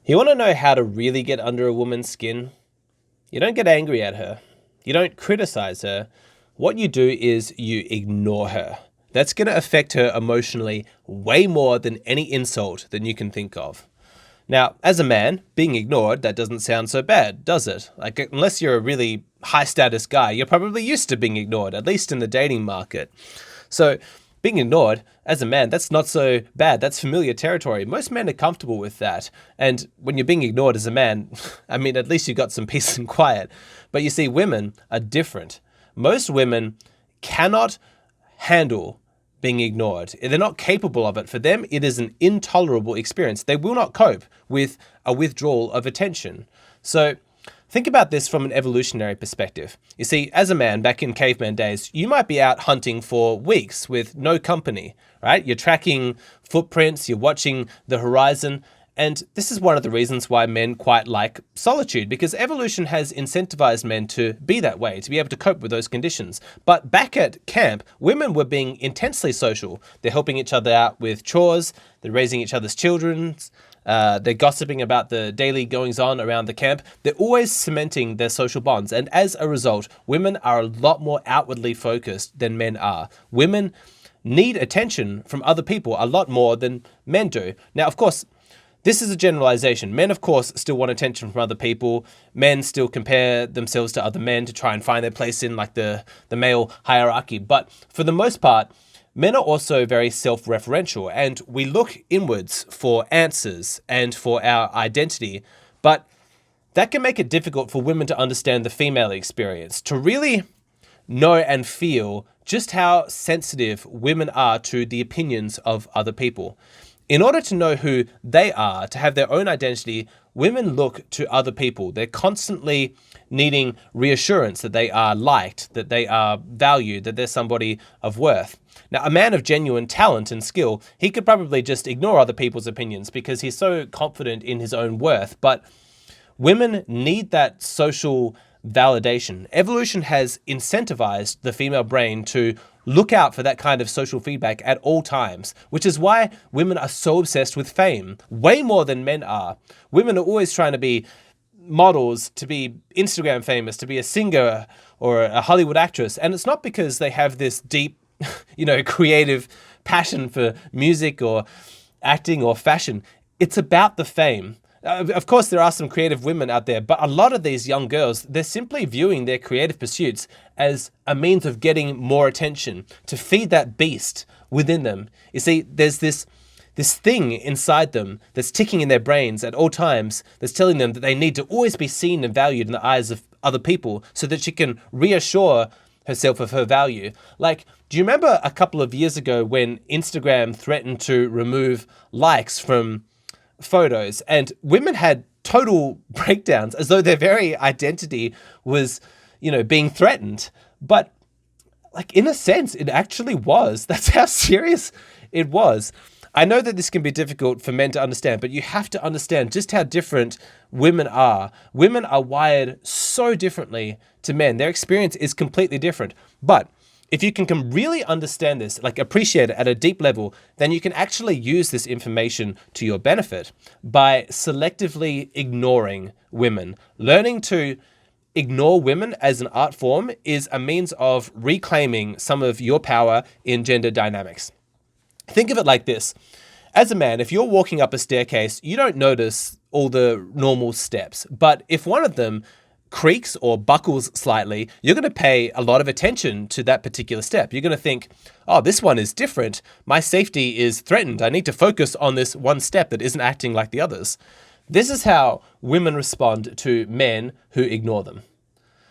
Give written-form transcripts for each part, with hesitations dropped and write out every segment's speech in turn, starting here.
You want to know how to really get under a woman's skin? You don't get angry at her. You don't criticize her. What you do is you ignore her. That's going to affect her emotionally way more than any insult that you can think of. Now, as a man, being ignored, that doesn't sound so bad, does it? Like, unless you're a really high status guy, you're probably used to being ignored, at least in the dating market. So being ignored as a man, that's not so bad. That's familiar territory. Most men are comfortable with that. And when you're being ignored as a man, I mean, at least you got some peace and quiet. But you see, women are different. Most women cannot handle being ignored. They're not capable of it. For them, it is an intolerable experience. They will not cope with a withdrawal of attention. So think about this from an evolutionary perspective. You see, as a man back in caveman days, you might be out hunting for weeks with no company, right? You're tracking footprints, you're watching the horizon. And this is one of the reasons why men quite like solitude, because evolution has incentivized men to be that way, to be able to cope with those conditions. But back at camp, women were being intensely social. They're helping each other out with chores, they're raising each other's children, they're gossiping about the daily goings on around the camp. They're always cementing their social bonds. And as a result, women are a lot more outwardly focused than men are. Women need attention from other people a lot more than men do. Now, of course, this is a generalization. Men, of course, still want attention from other people. Men still compare themselves to other men to try and find their place in like the male hierarchy. But for the most part, men are also very self-referential, and we look inwards for answers and for our identity. But that can make it difficult for women to understand the female experience, to really know and feel just how sensitive women are to the opinions of other people. In order to know who they are, to have their own identity, women look to other people. They're constantly needing reassurance that they are liked, that they are valued, that they're somebody of worth. Now, a man of genuine talent and skill, he could probably just ignore other people's opinions because he's so confident in his own worth. But women need that social validation. Evolution has incentivized the female brain to look out for that kind of social feedback at all times, which is why women are so obsessed with fame, way more than men are. Women are always trying to be models, to be Instagram famous, to be a singer or a Hollywood actress. And it's not because they have this deep, creative passion for music or acting or fashion. It's about the fame. Of course, there are some creative women out there, but a lot of these young girls, they're simply viewing their creative pursuits as a means of getting more attention, to feed that beast within them. You see, there's this thing inside them that's ticking in their brains at all times that's telling them that they need to always be seen and valued in the eyes of other people so that she can reassure herself of her value. Like, do you remember a couple of years ago when Instagram threatened to remove likes from photos, and women had total breakdowns as though their very identity was, being threatened? But like, in a sense, it actually was. That's how serious it was. I know that this can be difficult for men to understand, but you have to understand just how different women are. Women are wired so differently to men. Their experience is completely different. But if you can really understand this, like appreciate it at a deep level, then you can actually use this information to your benefit by selectively ignoring women. Learning to ignore women as an art form is a means of reclaiming some of your power in gender dynamics. Think of it like this. As a man, if you're walking up a staircase, you don't notice all the normal steps. But if one of them creaks or buckles slightly, you're going to pay a lot of attention to that particular step. You're going to think, oh, this one is different. My safety is threatened. I need to focus on this one step that isn't acting like the others. This is how women respond to men who ignore them.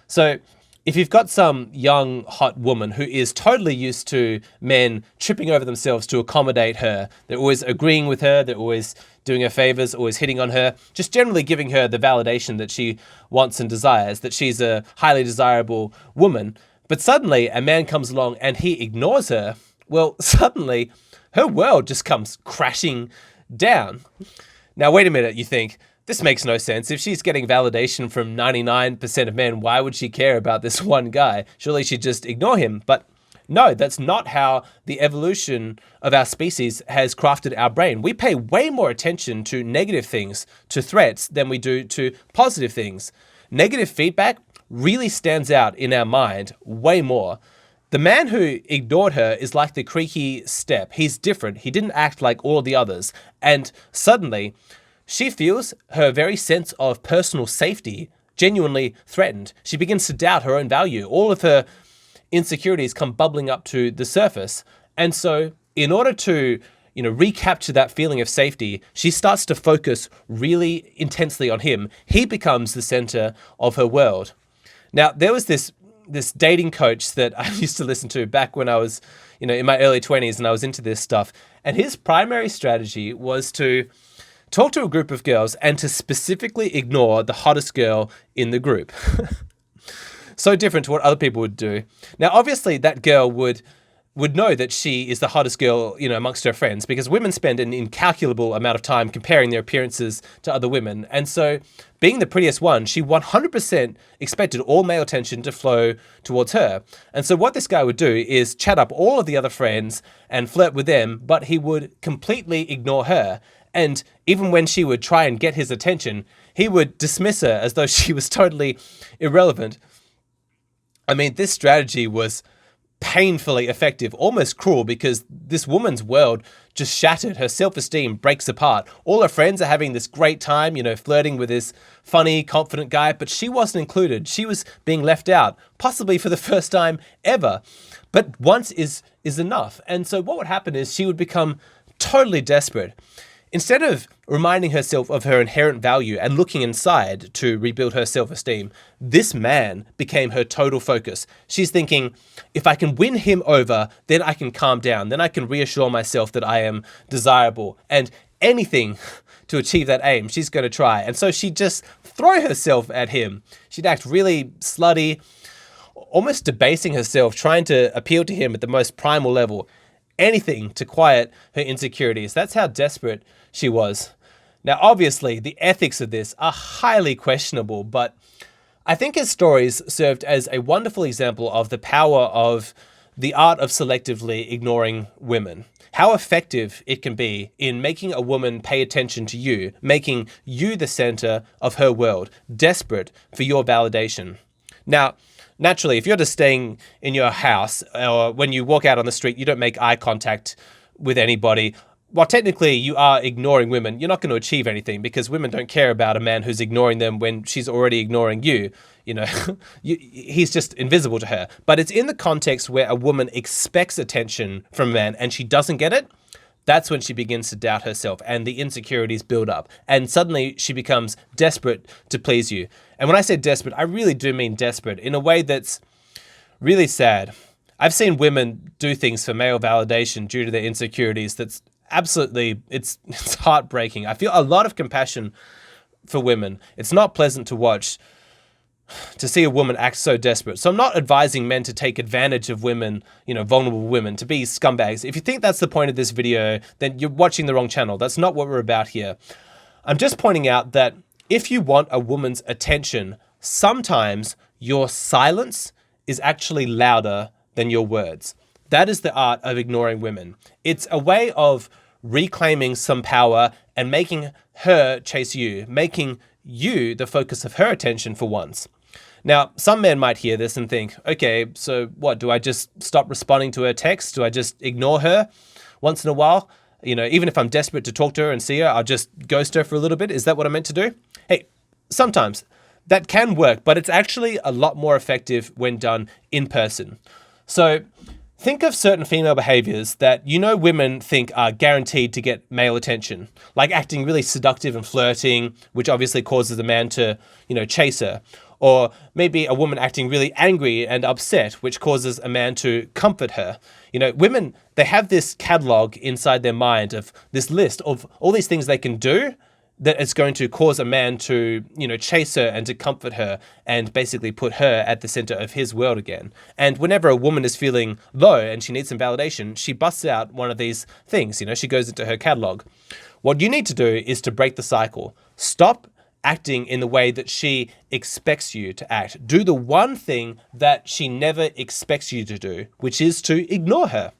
So if you've got some young, hot woman who is totally used to men tripping over themselves to accommodate her, they're always agreeing with her, they're always doing her favors, always hitting on her, just generally giving her the validation that she wants and desires, that she's a highly desirable woman. But suddenly a man comes along and he ignores her. Well, suddenly her world just comes crashing down. Now, wait a minute, you think, this makes no sense. If she's getting validation from 99% of men, why would she care about this one guy? Surely she'd just ignore him. But No, that's not how the evolution of our species has crafted our brain. We pay way more attention to negative things, to threats, than we do to positive things. Negative feedback really stands out in our mind way more. The man who ignored her is like the creaky step. He's different. He didn't act like all the others. And suddenly, she feels her very sense of personal safety genuinely threatened. She begins to doubt her own value. All of her insecurities come bubbling up to the surface. And so in order to, recapture that feeling of safety, she starts to focus really intensely on him. He becomes the center of her world. Now, there was this dating coach that I used to listen to back when I was, in my early 20s and I was into this stuff. And his primary strategy was to talk to a group of girls and to specifically ignore the hottest girl in the group. So different to what other people would do. Now, obviously, that girl would know that she is the hottest girl, amongst her friends, because women spend an incalculable amount of time comparing their appearances to other women. And so being the prettiest one, she 100% expected all male attention to flow towards her. And so what this guy would do is chat up all of the other friends and flirt with them, but he would completely ignore her. And even when she would try and get his attention, he would dismiss her as though she was totally irrelevant. I mean, this strategy was painfully effective, almost cruel, because this woman's world just shattered. Her self-esteem breaks apart. All her friends are having this great time, flirting with this funny, confident guy, but she wasn't included. She was being left out, possibly for the first time ever. But once is enough. And so what would happen is she would become totally desperate. Instead of reminding herself of her inherent value and looking inside to rebuild her self-esteem, this man became her total focus. She's thinking, if I can win him over, then I can calm down. Then I can reassure myself that I am desirable. And anything to achieve that aim, she's going to try. And so she'd just throw herself at him. She'd act really slutty, almost debasing herself, trying to appeal to him at the most primal level. Anything to quiet her insecurities. That's how desperate she was. Now, obviously, the ethics of this are highly questionable, but I think his stories served as a wonderful example of the power of the art of selectively ignoring women. How effective it can be in making a woman pay attention to you, making you the center of her world, desperate for your validation. Now, naturally, if you're just staying in your house or when you walk out on the street, you don't make eye contact with anybody. While technically you are ignoring women, you're not going to achieve anything because women don't care about a man who's ignoring them when she's already ignoring you. He's just invisible to her. But it's in the context where a woman expects attention from a man and she doesn't get it. That's when she begins to doubt herself and the insecurities build up. And suddenly she becomes desperate to please you. And when I say desperate, I really do mean desperate in a way that's really sad. I've seen women do things for male validation due to their insecurities that's absolutely, it's heartbreaking. I feel a lot of compassion for women. It's not pleasant to watch, to see a woman act so desperate. So I'm not advising men to take advantage of women, vulnerable women, to be scumbags. If you think that's the point of this video, then you're watching the wrong channel. That's not what we're about here. I'm just pointing out that if you want a woman's attention, sometimes your silence is actually louder than your words. That is the art of ignoring women. It's a way of reclaiming some power and making her chase you, making you the focus of her attention for once. Now, some men might hear this and think, okay, so what, do I just stop responding to her texts? Do I just ignore her once in a while? Even if I'm desperate to talk to her and see her, I'll just ghost her for a little bit. Is that what I'm meant to do? Hey, sometimes that can work, but it's actually a lot more effective when done in person. So think of certain female behaviors that women think are guaranteed to get male attention, like acting really seductive and flirting, which obviously causes a man to, chase her. Or maybe a woman acting really angry and upset, which causes a man to comfort her. Women, they have this catalog inside their mind of this list of all these things they can do that it's going to cause a man to, chase her and to comfort her and basically put her at the center of his world again. And whenever a woman is feeling low and she needs some validation, she busts out one of these things, she goes into her catalog. What you need to do is to break the cycle. Stop acting in the way that she expects you to act. Do the one thing that she never expects you to do, which is to ignore her.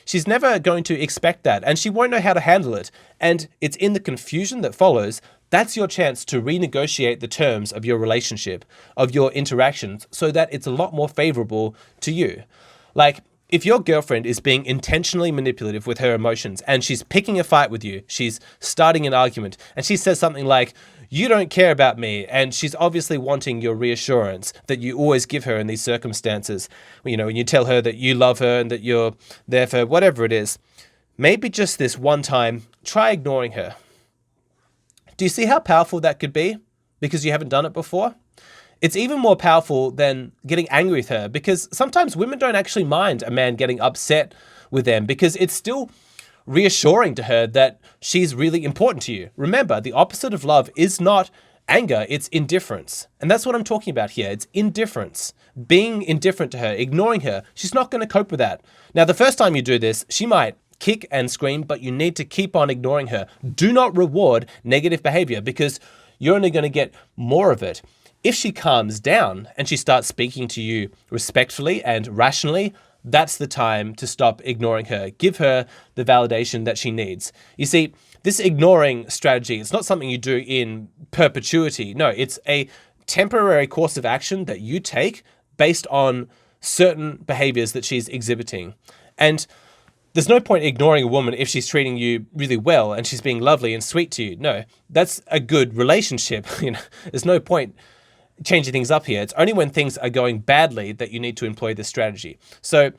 She's never going to expect that, and she won't know how to handle it. And it's in the confusion that follows, that's your chance to renegotiate the terms of your relationship, of your interactions, so that it's a lot more favorable to you. Like, if your girlfriend is being intentionally manipulative with her emotions and she's picking a fight with you, she's starting an argument, and she says something like, "You don't care about me," and she's obviously wanting your reassurance that you always give her in these circumstances, you know, when you tell her that you love her and that you're there for her, whatever it is, maybe just this one time, try ignoring her. Do you see how powerful that could be? Because you haven't done it before? It's even more powerful than getting angry with her, because sometimes women don't actually mind a man getting upset with them because it's still reassuring to her that she's really important to you. Remember, the opposite of love is not anger, it's indifference. And that's what I'm talking about here. It's indifference. Being indifferent to her, ignoring her. She's not going to cope with that. Now, the first time you do this, she might kick and scream, but you need to keep on ignoring her. Do not reward negative behavior because you're only going to get more of it. If she calms down and she starts speaking to you respectfully and rationally, that's the time to stop ignoring her. Give her the validation that she needs. You see, this ignoring strategy, it's not something you do in perpetuity. No, it's a temporary course of action that you take based on certain behaviors that she's exhibiting. And there's no point ignoring a woman if she's treating you really well and she's being lovely and sweet to you. No, that's a good relationship. There's no point changing things up here. It's only when things are going badly that you need to employ this strategy. So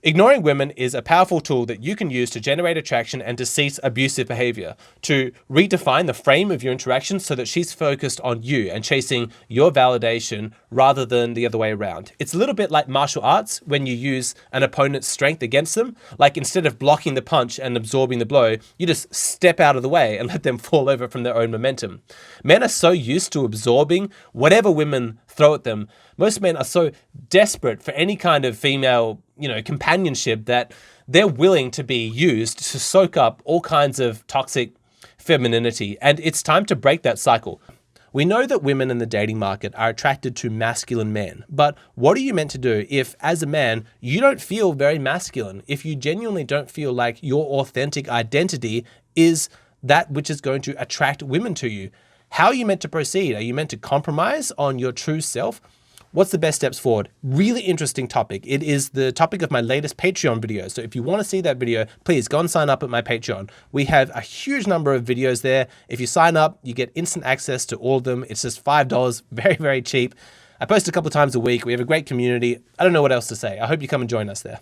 ignoring women is a powerful tool that you can use to generate attraction and to cease abusive behavior, to redefine the frame of your interaction so that she's focused on you and chasing your validation rather than the other way around. It's a little bit like martial arts when you use an opponent's strength against them. Like, instead of blocking the punch and absorbing the blow, you just step out of the way and let them fall over from their own momentum. Men are so used to absorbing whatever women throw at them. Most men are so desperate for any kind of female, companionship that they're willing to be used to soak up all kinds of toxic femininity. And it's time to break that cycle. We know that women in the dating market are attracted to masculine men, but what are you meant to do if, as a man, you don't feel very masculine, if you genuinely don't feel like your authentic identity is that which is going to attract women to you? How are you meant to proceed? Are you meant to compromise on your true self? What's the best steps forward? Really interesting topic. It is the topic of my latest Patreon video. So if you want to see that video, please go and sign up at my Patreon. We have a huge number of videos there. If you sign up, you get instant access to all of them. It's just $5, very, very cheap. I post a couple of times a week. We have a great community. I don't know what else to say. I hope you come and join us there.